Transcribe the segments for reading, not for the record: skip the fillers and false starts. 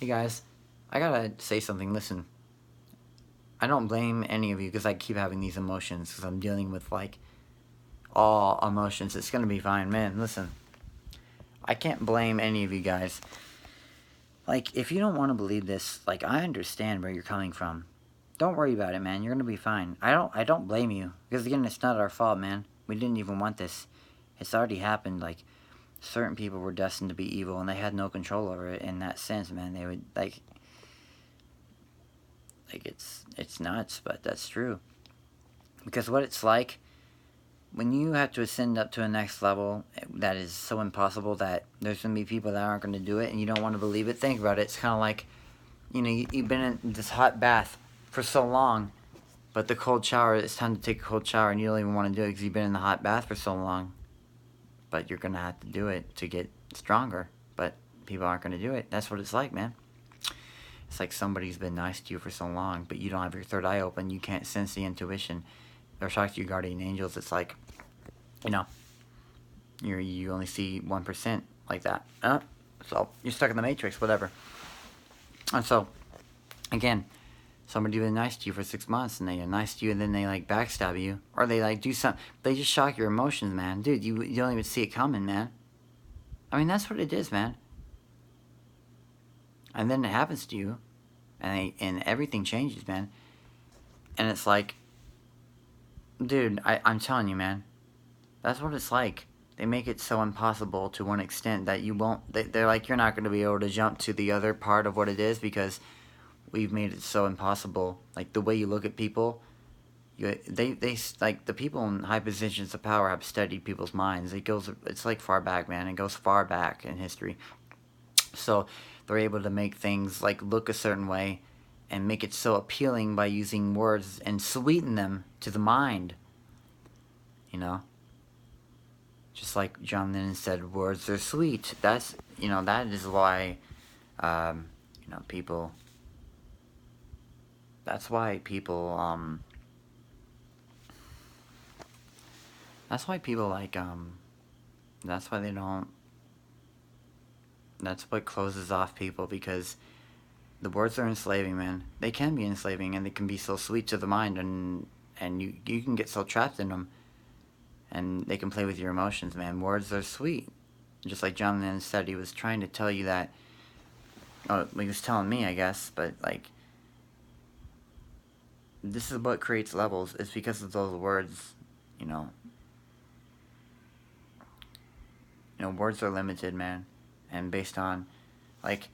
Hey guys, I gotta say something. Listen, I don't blame any of you because I keep having these emotions because I'm dealing with like all emotions. It's gonna be fine, man. Listen, I can't blame any of you guys. Like, if you don't want to believe this, like, I understand where you're coming from. Don't worry about it, man. You're gonna be fine. I don't blame you because again, it's not our fault, man. We didn't even want this. It's already happened. Like, certain people were destined to be evil and they had no control over it in that sense, man. They would like it's nuts, but that's true. Because what it's like when you have to ascend up to a next level that is so impossible that there's going to be people that aren't going to do it and you don't want to believe it. Think about it. It's kind of like, you've been in this hot bath for so long, but the cold shower, it's time to take a cold shower and you don't even want to do it because you've been in the hot bath for so long. But you're going to have to do it to get stronger. But people aren't going to do it. That's what it's like, man. It's like somebody's been nice to you for so long, but you don't have your third eye open. You can't sense the intuition or talk to your guardian angels. It's like, you know, you only see 1% like that. So you're stuck in the matrix, whatever. And so, again, somebody been nice to you for 6 months, and they're nice to you, and then they like backstab you, or they like do something. They just shock your emotions, man. Dude, you don't even see it coming, man. I mean, that's what it is, man. And then it happens to you, and everything changes, man. And it's like, dude, I'm telling you, man. That's what it's like. They make it so impossible to one extent that you won't. They're like, you're not going to be able to jump to the other part of what it is because we've made it so impossible. Like the way you look at people, they like the people in high positions of power have studied people's minds. It's like far back, man. It goes far back in history. So they're able to make things like look a certain way and make it so appealing by using words and sweeten them to the mind. You know. Just like John Lennon said, words are sweet. That is why, people. That's why people. That's why people like. That's why they don't. That's what closes off people because the words are enslaving, man. They can be enslaving, and they can be so sweet to the mind, and you can get so trapped in them, and they can play with your emotions, man. Words are sweet. Just like John Lennon said, he was trying to tell you that. Oh, he was telling me, I guess, but like, this is what creates levels. It's because of those words, you know. Words are limited, man, and based on, like,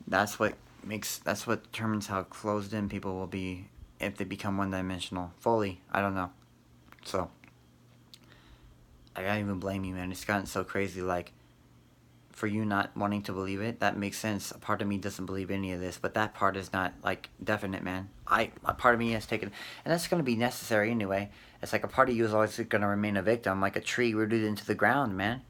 that's what determines how closed in people will be if they become one-dimensional fully. I don't know. So, I can't even blame you, man. It's gotten so crazy, like, for you not wanting to believe it, that makes sense. A part of me doesn't believe any of this, but that part is not like definite, man. A part of me has taken, and that's going to be necessary anyway. It's like a part of you is always going to remain a victim, like a tree rooted into the ground, man.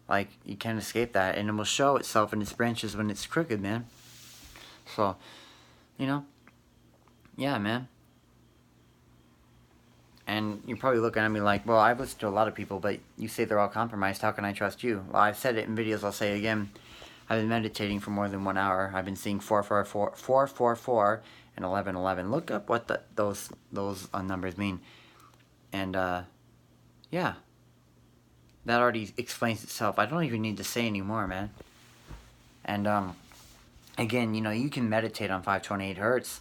Like you can't escape that, and it will show itself in its branches when it's crooked, man. So, you know, yeah, man. And you're probably looking at me like, well, I've listened to a lot of people, but you say they're all compromised. How can I trust you? Well, I've said it in videos. I'll say it again. I've been meditating for more than 1 hour. I've been seeing 444, and 1111. Look up what those numbers mean. And yeah, that already explains itself. I don't even need to say anymore, man. And again, you can meditate on 528 hertz.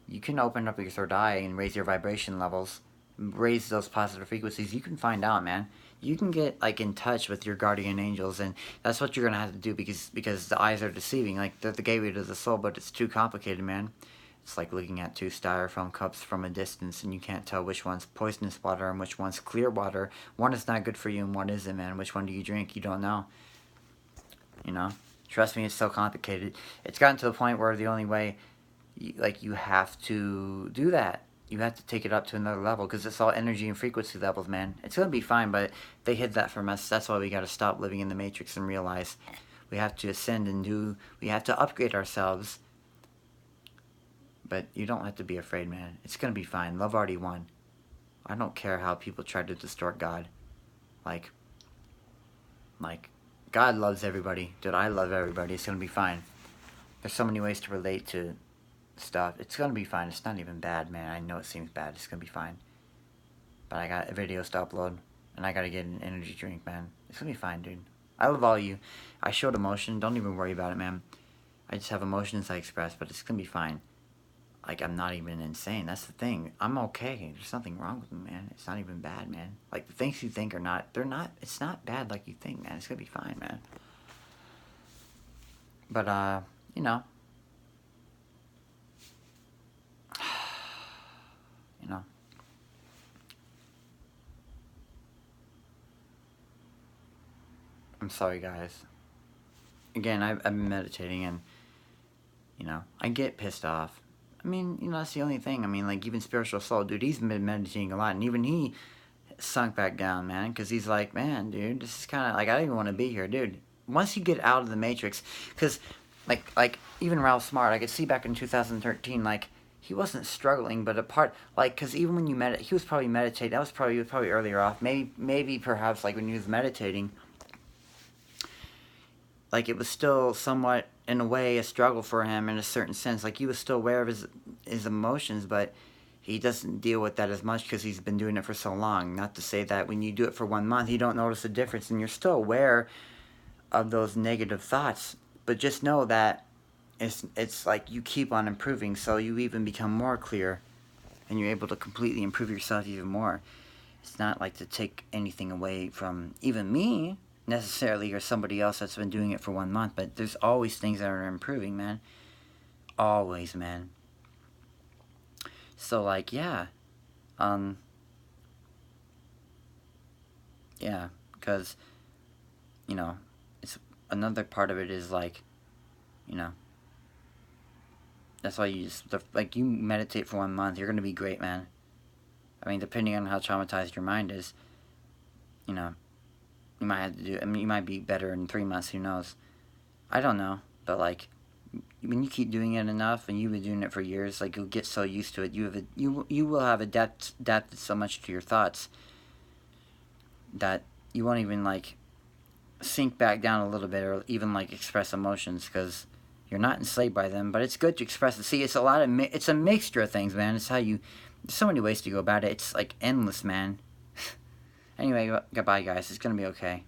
You can open up your third eye and raise your vibration levels, raise those positive frequencies. You can find out, man. You can get like in touch with your guardian angels, and that's what you're gonna have to do because the eyes are deceiving. Like they're the gateway to the soul, but it's too complicated, man. It's like looking at two styrofoam cups from a distance, and you can't tell which one's poisonous water and which one's clear water. One is not good for you, and one isn't, man. Which one do you drink? You don't know. You know. Trust me, it's so complicated. It's gotten to the point where the only way you have to do that. You have to take it up to another level because it's all energy and frequency levels, man. It's going to be fine, but they hid that from us. That's why we got to stop living in the matrix and realize we have to ascend and we have to upgrade ourselves. But you don't have to be afraid, man. It's going to be fine. Love already won. I don't care how people try to distort God. Like God loves everybody. Dude, I love everybody. It's gonna be fine. There's so many ways to relate to stuff. It's gonna be fine. It's not even bad, man. I know it seems bad. It's gonna be fine. But I got videos to upload, and I gotta get an energy drink, man. It's gonna be fine, dude. I love all of you. I showed emotion. Don't even worry about it, man. I just have emotions I express, but it's gonna be fine. Like, I'm not even insane. That's the thing. I'm okay. There's nothing wrong with me, man. It's not even bad, man. Like, the things you think are not, they're not, it's not bad like you think, man. It's gonna be fine, man. But, you know. You know. I'm sorry, guys. Again, I've been meditating, and, you know, I get pissed off. I mean, you know, that's the only thing. I mean, like, even Spiritual Soul, dude, he's been meditating a lot, and even he sunk back down, man, because he's like, man, dude, this is kind of, like, I don't even want to be here, dude. Once you get out of the Matrix, because, like, even Ralph Smart, I could see back in 2013, like, he wasn't struggling, but because even when you he was probably meditating, that was probably earlier off, maybe perhaps, like, when he was meditating, like, it was still somewhat, in a way, a struggle for him in a certain sense. Like, he was still aware of his emotions, but he doesn't deal with that as much because he's been doing it for so long. Not to say that when you do it for 1 month, you don't notice a difference, and you're still aware of those negative thoughts. But just know that it's like you keep on improving, so you even become more clear, and you're able to completely improve yourself even more. It's not like to take anything away from even me, necessarily, or somebody else that's been doing it for 1 month, but there's always things that are improving, man. Always, man. So, like, yeah. Yeah, because, you know, it's another part of it is, like, you know, that's why you just, like, you meditate for 1 month, you're gonna be great, man. I mean, depending on how traumatized your mind is, you know, you might have to do, I mean, you might be better in 3 months, who knows. I don't know, but, like, when you keep doing it enough, and you've been doing it for years, like, you'll get so used to it. You will have adapted so much to your thoughts that you won't even, like, sink back down a little bit, or even, like, express emotions, because you're not enslaved by them. But it's good to express it. See, it's it's a mixture of things, man. It's how you, there's so many ways to go about it. It's, like, endless, man. Anyway, goodbye, guys. It's gonna be okay.